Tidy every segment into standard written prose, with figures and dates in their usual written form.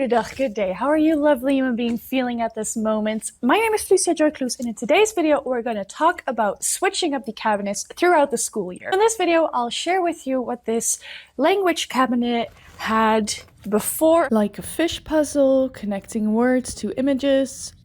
goedendag, good day. How are you lovely human being feeling at this moment? My name is Phylicia Joy Kloes, and in today's video, we're going to talk about switching up the cabinets throughout the school year. In this video, I'll share with you what this language cabinet had before, like a fish puzzle, connecting words to images,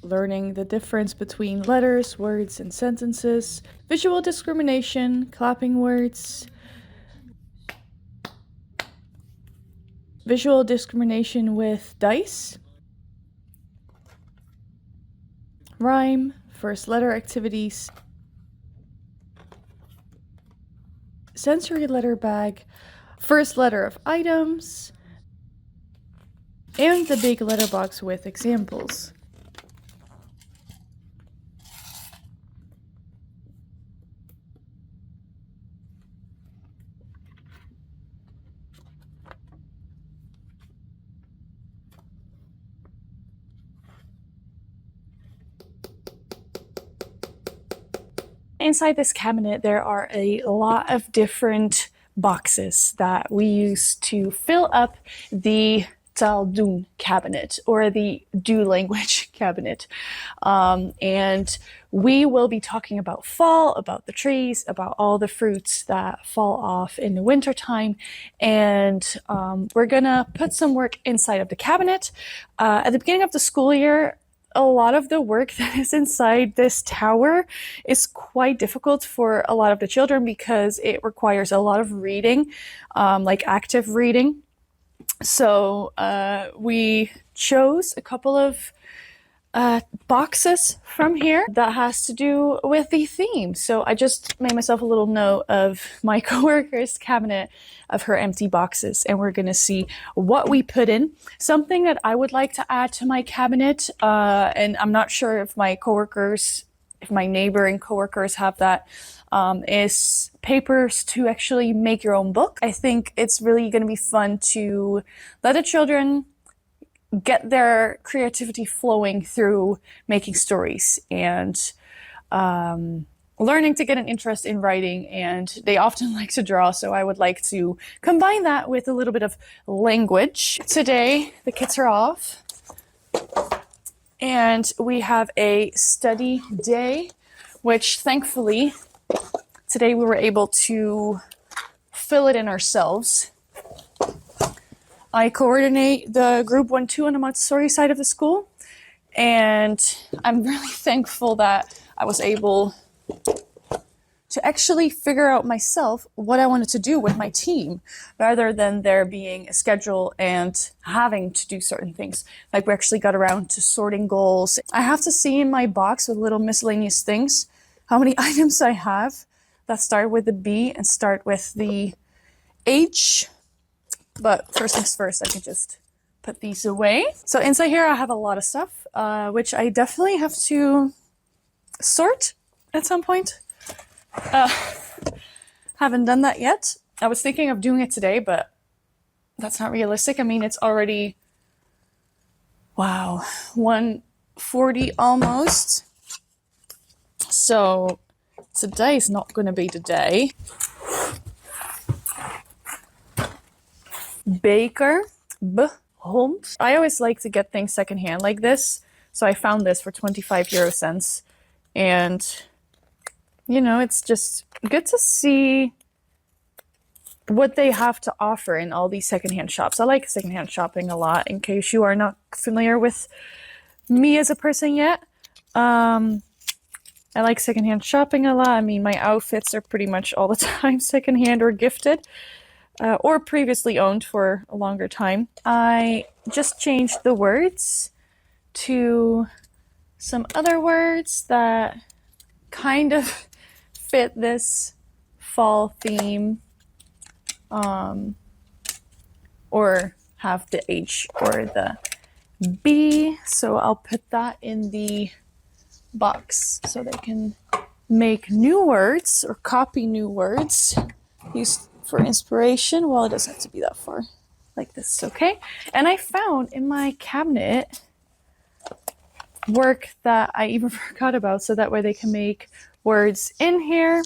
learning the difference between letters, words, and sentences, visual discrimination, clapping words, visual discrimination with dice, rhyme, first letter activities, sensory letter bag, first letter of items, and the big letter box with examples. Inside this cabinet, there are a lot of different boxes that we use to fill up the taal doen cabinet, or the do language cabinet. And we will be talking about fall, about the trees, about all the fruits that fall off in the wintertime. And we're gonna put some work inside of the cabinet. At the beginning of the school year, a lot of the work that is inside this tower is quite difficult for a lot of the children because it requires a lot of reading, like active reading. So we chose a couple of boxes from here that has to do with the theme. So I just made myself a little note of my coworker's cabinet of her empty boxes, and we're gonna see what we put in. Something that I would like to add to my cabinet, and I'm not sure if my coworkers, if my neighbor and coworkers have that, is papers to actually make your own book. I think it's really gonna be fun to let the children get their creativity flowing through making stories and learning to get an interest in writing, and they often like to draw, so I would like to combine that with a little bit of language. Today, the kids are off, and we have a study day, which thankfully, today we were able to fill it in ourselves. I coordinate the group 1-2 on the Montessori side of the school, and I'm really thankful that I was able to actually figure out myself what I wanted to do with my team, rather than there being a schedule and having to do certain things. Like, we actually got around to sorting goals. I have to see in my box with little miscellaneous things how many items I have that start with the B and start with the H. But first things first, I can just put these away. So inside here, I have a lot of stuff, which I definitely have to sort at some point. Haven't done that yet. I was thinking of doing it today, but that's not realistic. I mean, it's already, wow, 1:40 almost. So today is not going to be the day. Baker, hond. I always like to get things secondhand like this, so I found this for 25€, and you know, it's just good to see what they have to offer in all these secondhand shops. I like secondhand shopping a lot, in case you are not familiar with me as a person yet. I like secondhand shopping a lot. I mean, my outfits are pretty much all the time secondhand or gifted. Or previously owned for a longer time. I just changed the words to some other words that kind of fit this fall theme, or have the H or the B. So I'll put that in the box so they can make new words or copy new words. Use for inspiration. Well, it doesn't have to be that far. Like this, okay? And I found in my cabinet work that I even forgot about, so that way they can make words in here.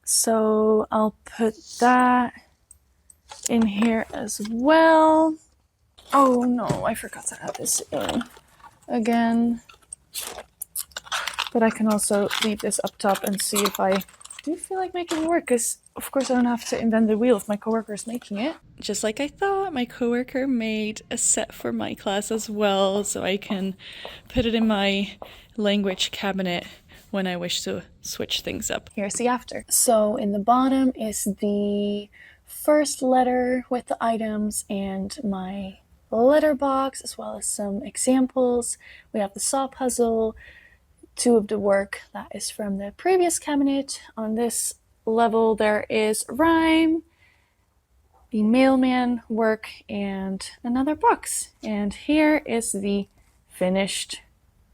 So I'll put that in here as well. Oh no, I forgot to add this in again. But I can also leave this up top and see if I do feel like making it work, because of course I don't have to invent the wheel if my coworker is making it. Just like I thought, my coworker made a set for my class as well, so I can put it in my language cabinet when I wish to switch things up. Here's the after. So in the bottom is the first letter with the items and my letter box, as well as some examples. We have the saw puzzle, 2 of the work that is from the previous cabinet. On this level there is rhyme, the mailman work, and another box. And here is the finished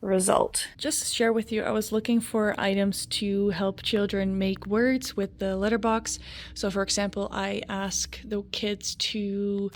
result. Just to share with you, I was looking for items to help children make words with the letterbox. So for example, I ask the kids to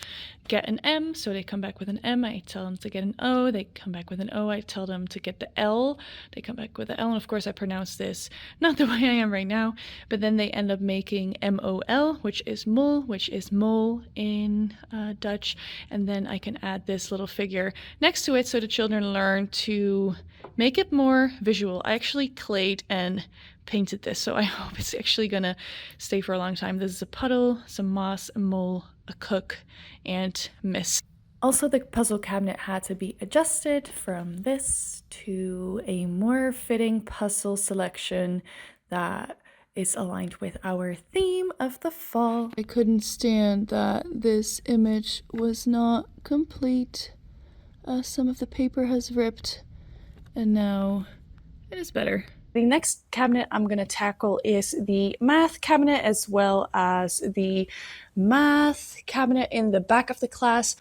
get an M, so they come back with an M. I tell them to get an O, they come back with an O. I tell them to get the L, they come back with the L. And of course I pronounce this not the way I am right now, but then they end up making MOL, which is mole in Dutch. And then I can add this little figure next to it so the children learn to make it more visual. I actually clayed and painted this, so I hope it's actually gonna stay for a long time. This is a puddle, some moss, a mole, a cook, and miss. Also, the puzzle cabinet had to be adjusted from this to a more fitting puzzle selection that is aligned with our theme of the fall. I couldn't stand that this image was not complete. Some of the paper has ripped, and now it is better. The next cabinet I'm going to tackle is the math cabinet, as well as the math cabinet in the back of the class.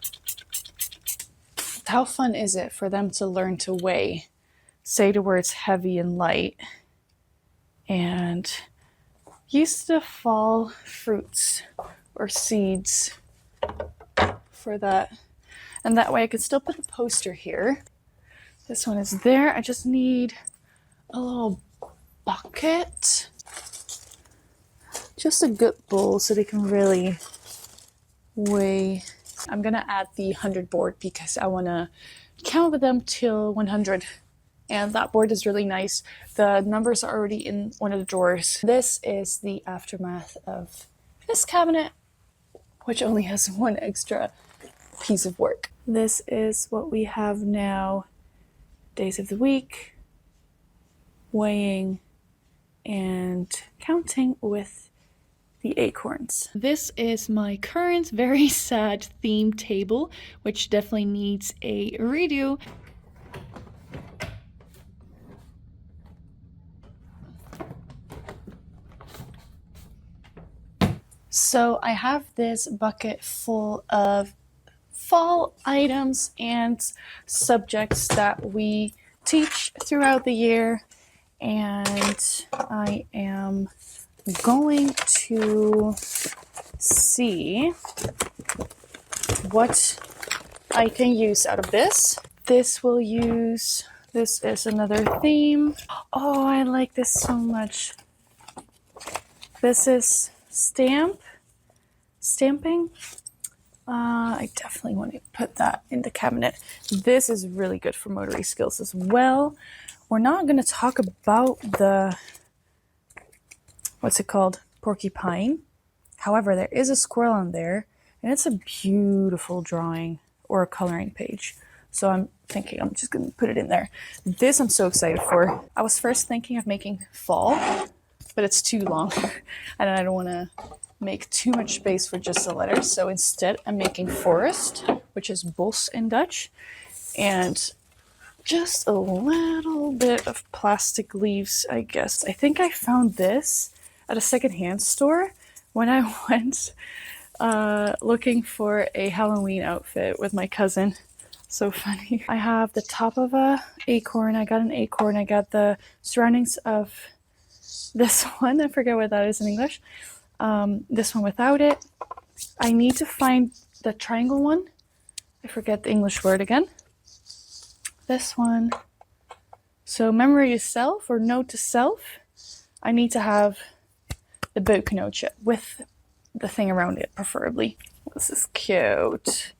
How fun is it for them to learn to weigh, say the words heavy and light, and use the fall fruits or seeds for that. And that way I can still put the poster here. This one is there. I just need a little bucket. Just a good bowl so they can really weigh. I'm gonna add the 100 board because I wanna count with them till 100. And that board is really nice. The numbers are already in one of the drawers. This is the aftermath of this cabinet, which only has one extra piece of work. This is what we have now. Days of the week, weighing, and counting with the acorns. This is my current very sad theme table, which definitely needs a redo. So I have this bucket full of fall items and subjects that we teach throughout the year, and I am going to see what I can use out of this. This is another theme. Oh, I like this so much. This is stamping. I definitely want to put that in the cabinet. This is really good for motory skills as well. We're not going to talk about the, what's it called? Porcupine. However, there is a squirrel on there, and it's a beautiful drawing or a coloring page. So I'm thinking I'm just going to put it in there. This I'm so excited for. I was first thinking of making fall, but it's too long, and I don't want to make too much space for just the letters. So instead I'm making forest, which is bos in Dutch, and just a little bit of plastic leaves, I guess. I think I found this at a secondhand store when I went looking for a Halloween outfit with my cousin. So funny. I have the top of a acorn. I got an acorn. I got the surroundings of this one. I forget what that is in English. This one without it. I need to find the triangle one. I forget the English word again. This one. So memory to self or note to self. I need to have the boekenootje with the thing around it, preferably. This is cute.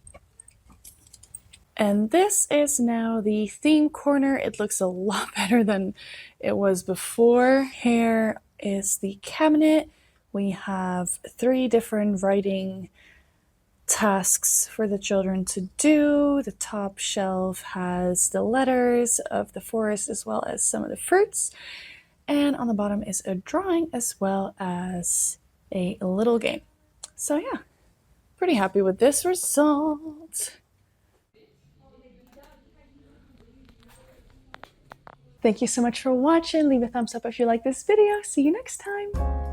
And this is now the theme corner. It looks a lot better than it was before. Here is the cabinet. We have 3 different writing tasks for the children to do. The top shelf has the letters of the forest as well as some of the fruits. And on the bottom is a drawing as well as a little game. So yeah, pretty happy with this result. Thank you so much for watching. Leave a thumbs up if you like this video. See you next time.